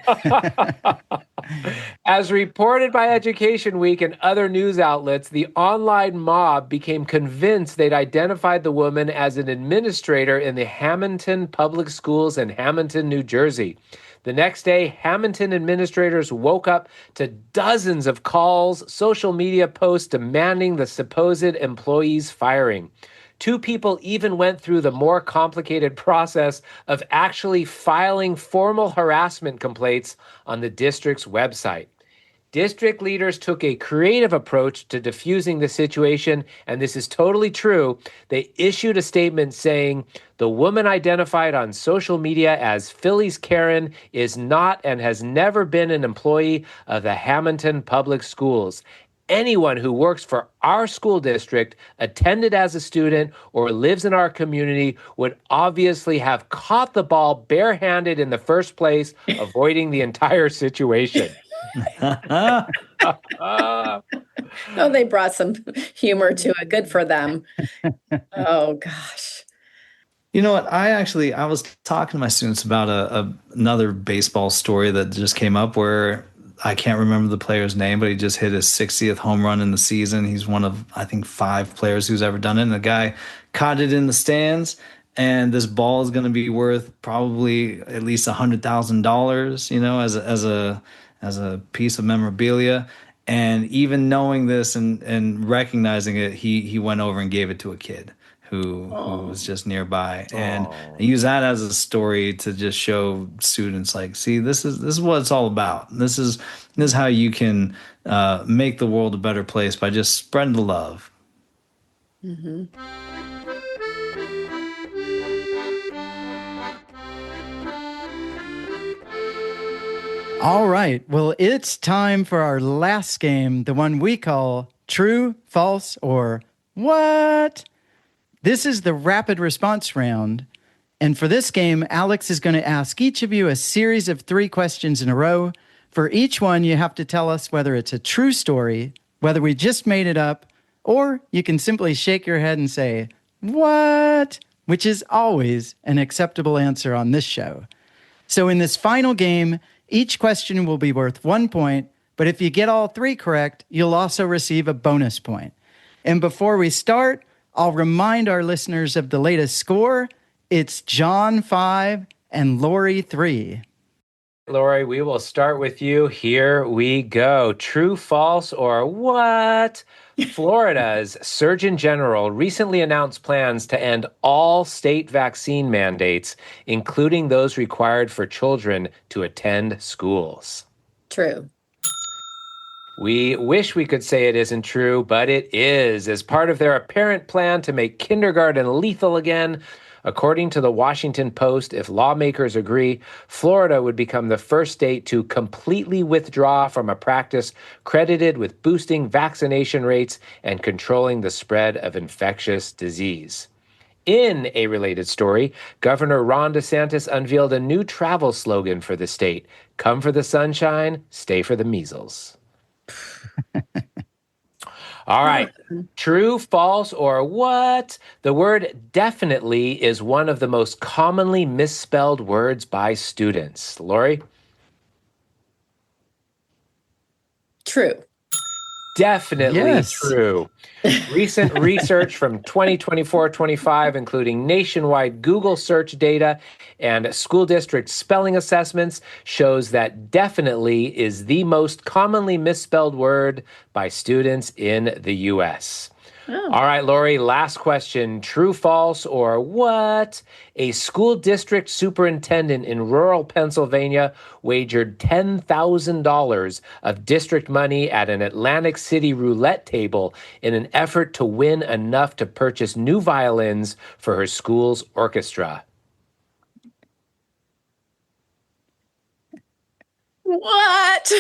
As reported by Education Week and other news outlets, the online mob became convinced they'd identified the woman as an administrator in the Hamilton Public Schools in Hamilton, New Jersey. The next day, Hamilton administrators woke up to dozens of calls, social media posts demanding the supposed employee's firing. Two people even went through the more complicated process of actually filing formal harassment complaints on the district's website. District leaders took a creative approach to diffusing the situation, and this is totally true. They issued a statement saying, the woman identified on social media as Philly's Karen is not and has never been an employee of the Hamilton Public Schools. Anyone who works for our school district, attended as a student, or lives in our community would obviously have caught the ball barehanded in the first place, avoiding the entire situation. Oh, they brought some humor to it. Good for them. Oh, gosh. You know what? I was talking to my students about another baseball story that just came up where I can't remember the player's name, but he just hit his 60th home run in the season. He's one of, I think, 5 players who's ever done it. And the guy caught it in the stands, and this ball is going to be worth probably at least $100,000, you know, as a piece of memorabilia. And even knowing this and recognizing it, he went over and gave it to a kid who was just nearby. And I use that as a story to just show students, like, see, this is what it's all about. This is how you can make the world a better place, by just spreading the love. Mm-hmm. All right. Well, it's time for our last game, the one we call True, False, or What? This is the rapid response round. And for this game, Alex is going to ask each of you a series of 3 questions in a row. For each one, you have to tell us whether it's a true story, whether we just made it up, or you can simply shake your head and say, what? Which is always an acceptable answer on this show. So in this final game, each question will be worth 1 point, but if you get all 3 correct, you'll also receive a bonus point. And before we start, I'll remind our listeners of the latest score. It's John 5 and Lori 3. Lori, we will start with you. Here we go. True, false, or what? Florida's Surgeon General recently announced plans to end all state vaccine mandates, including those required for children to attend schools. True. We wish we could say it isn't true, but it is. As part of their apparent plan to make kindergarten lethal again, according to the Washington Post, if lawmakers agree, Florida would become the first state to completely withdraw from a practice credited with boosting vaccination rates and controlling the spread of infectious disease. In a related story, Governor Ron DeSantis unveiled a new travel slogan for the state: come for the sunshine, stay for the measles. All right. True, false, or what? The word definitely is one of the most commonly misspelled words by students. Lori? True. Definitely Yes. true. Recent research from 2024-25, including nationwide Google search data and school district spelling assessments, shows that definitely is the most commonly misspelled word by students in the U.S. Oh. All right, Lori, last question. True, false, or what? A school district superintendent in rural Pennsylvania wagered $10,000 of district money at an Atlantic City roulette table in an effort to win enough to purchase new violins for her school's orchestra. What?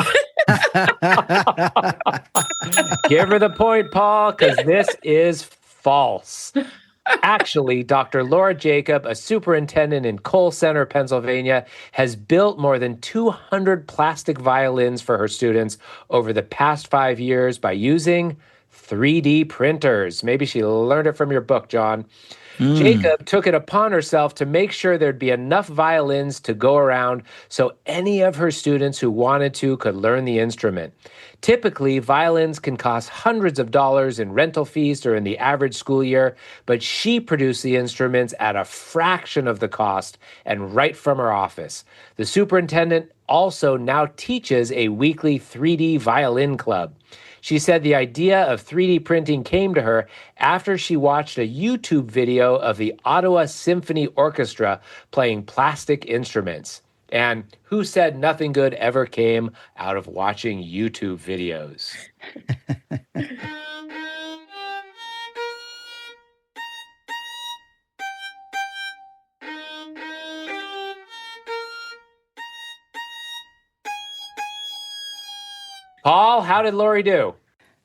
Give her the point, Paul, because this is false. Actually, Dr. Laura Jacob, a superintendent in Cole Center, Pennsylvania, has built more than 200 plastic violins for her students over the past 5 years by using 3D printers. Maybe she learned it from your book, John. Jacob took it upon herself to make sure there'd be enough violins to go around so any of her students who wanted to could learn the instrument. Typically, violins can cost hundreds of dollars in rental fees during the average school year, but she produced the instruments at a fraction of the cost and right from her office. The superintendent also now teaches a weekly 3D violin club. She said the idea of 3D printing came to her after she watched a YouTube video of the Ottawa Symphony Orchestra playing plastic instruments. And who said nothing good ever came out of watching YouTube videos? Paul, how did Lori do?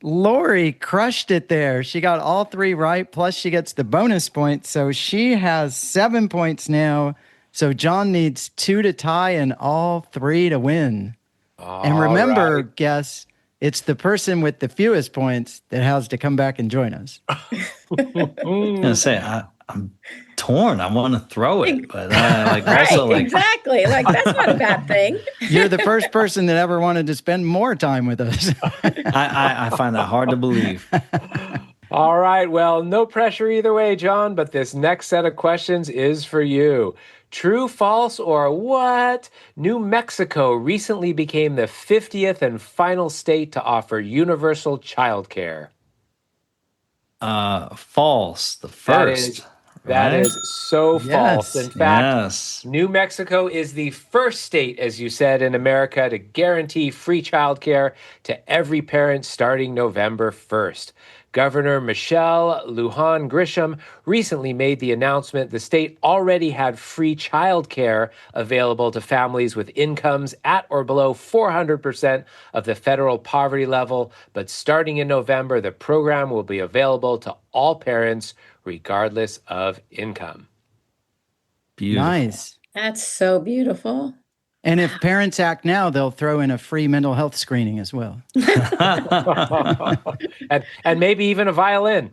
Lori crushed it there. She got all 3 right, plus she gets the bonus point. So she has 7 points now. So John needs 2 to tie and all 3 to win. And remember, guess, it's the person with the fewest points that has to come back and join us. I'm gonna say I'm torn. I want to throw it, but like Right, also like exactly. Like, that's not a bad thing. You're the first person that ever wanted to spend more time with us. I find that hard to believe. All right. Well, no pressure either way, John, but this next set of questions is for you. True, false, or what? New Mexico recently became the 50th and final state to offer universal childcare. False. The first. That right? is so false. Yes. In fact, Yes. New Mexico is the first state, as you said, in America to guarantee free childcare to every parent starting November 1st. Governor Michelle Lujan Grisham recently made the announcement the state already had free childcare available to families with incomes at or below 400% of the federal poverty level. But starting in November, the program will be available to all parents regardless of income. Beautiful. Nice. That's so beautiful. And if parents act now, they'll throw in a free mental health screening as well. and maybe even a violin.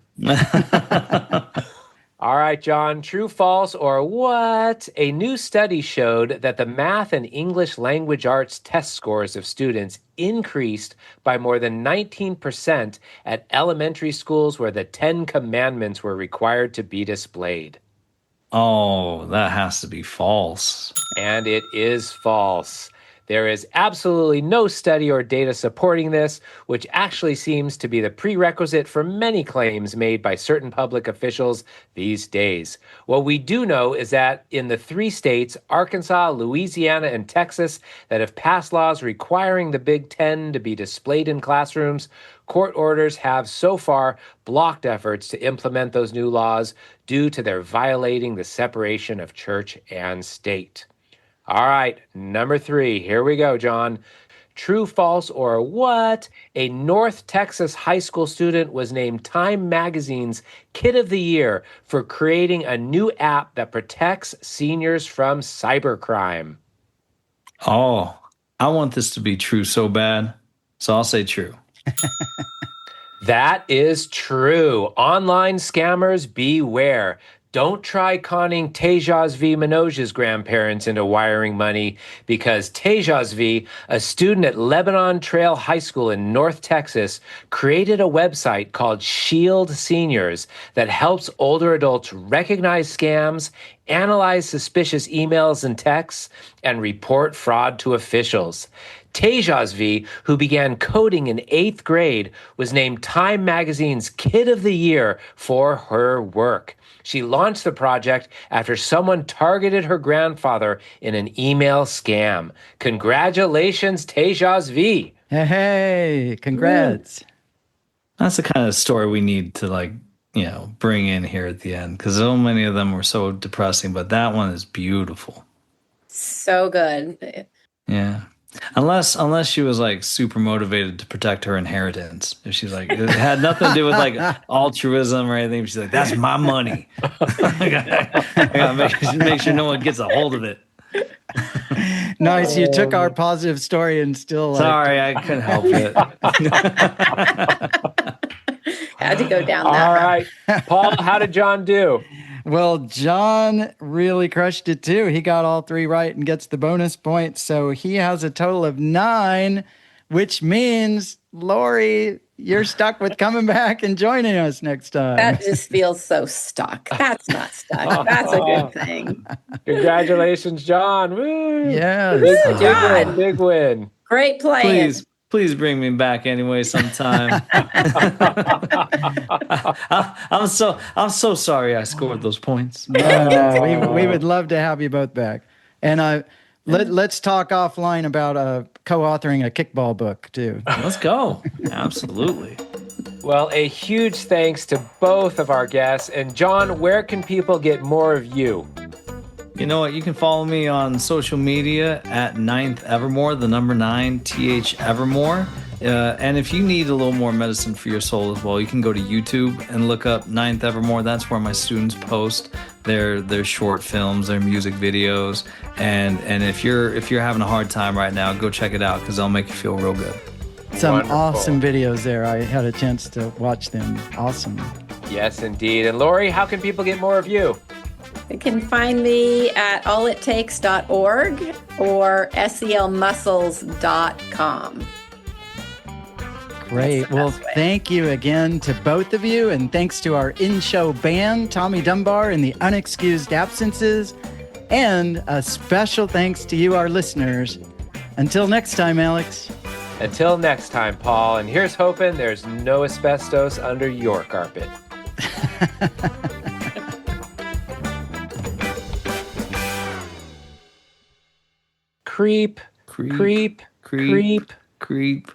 All right, John, true, false, or what? A new study showed that the math and English language arts test scores of students increased by more than 19% at elementary schools where the 10 Commandments were required to be displayed. Oh, that has to be false. And it is false. There is absolutely no study or data supporting this, which actually seems to be the prerequisite for many claims made by certain public officials these days. What we do know is that in the 3 states, Arkansas, Louisiana, and Texas, that have passed laws requiring the Big Ten to be displayed in classrooms, court orders have so far blocked efforts to implement those new laws due to their violating the separation of church and state. All right, number 3. Here we go, John. True, false, or what? A North Texas high school student was named Time Magazine's Kid of the Year for creating a new app that protects seniors from cybercrime. Oh, I want this to be true so bad. So I'll say true. That is true. Online scammers beware. Don't try conning Tejas Manoj's grandparents into wiring money, because Tejas, a student at Lebanon Trail High School in North Texas, created a website called Shield Seniors that helps older adults recognize scams, analyze suspicious emails and texts, and report fraud to officials. Tejas, who began coding in 8th grade, was named Time Magazine's Kid of the Year for her work. She launched the project after someone targeted her grandfather in an email scam. Congratulations, Tejas. Hey, congrats. That's the kind of story we need to bring in here at the end, because so many of them were so depressing, but that one is beautiful. So good. Yeah. Unless she was like super motivated to protect her inheritance. If she's like, it had nothing to do with like altruism or anything. She's like, that's my money. I gotta make sure no one gets a hold of it. Nice. You took our positive story and still. Sorry, I couldn't help it. Had to go down All that road. right. Paul, how did John do? Well, John really crushed it too. He got all 3 right and gets the bonus point. So he has a total of 9, which means, Lori, you're stuck with coming back and joining us next time. That just feels so stuck. That's not stuck. That's a good thing. Congratulations, John. Woo! Yes. Woo, John. Big win. Great playing. Please bring me back anyway sometime. I'm so sorry I scored those points. No, we would love to have you both back. And Let's talk offline about co-authoring a kickball book too. Let's go. Absolutely. Well, a huge thanks to both of our guests. And John, where can people get more of you? You know what? You can follow me on social media at 9th Evermore, the number 9, TH Evermore. And if you need a little more medicine for your soul as well, you can go to YouTube and look up 9th Evermore. That's where my students post their short films, their music videos. And if you're having a hard time right now, go check it out because they'll make you feel real good. Some Wonderful. awesome videos there. I had a chance to watch them. Awesome. Yes, indeed. And Lori, how can people get more of you? You can find me at allittakes.org or selmuscles.com. Great. That's the Well, best way. thank you again to both of you. And thanks to our in-show band, Tommy Dunbar and the Unexcused Absences. And a special thanks to you, our listeners. Until next time, Alex. Until next time, Paul. And here's hoping there's no asbestos under your carpet. Creep, creep, creep, Creep.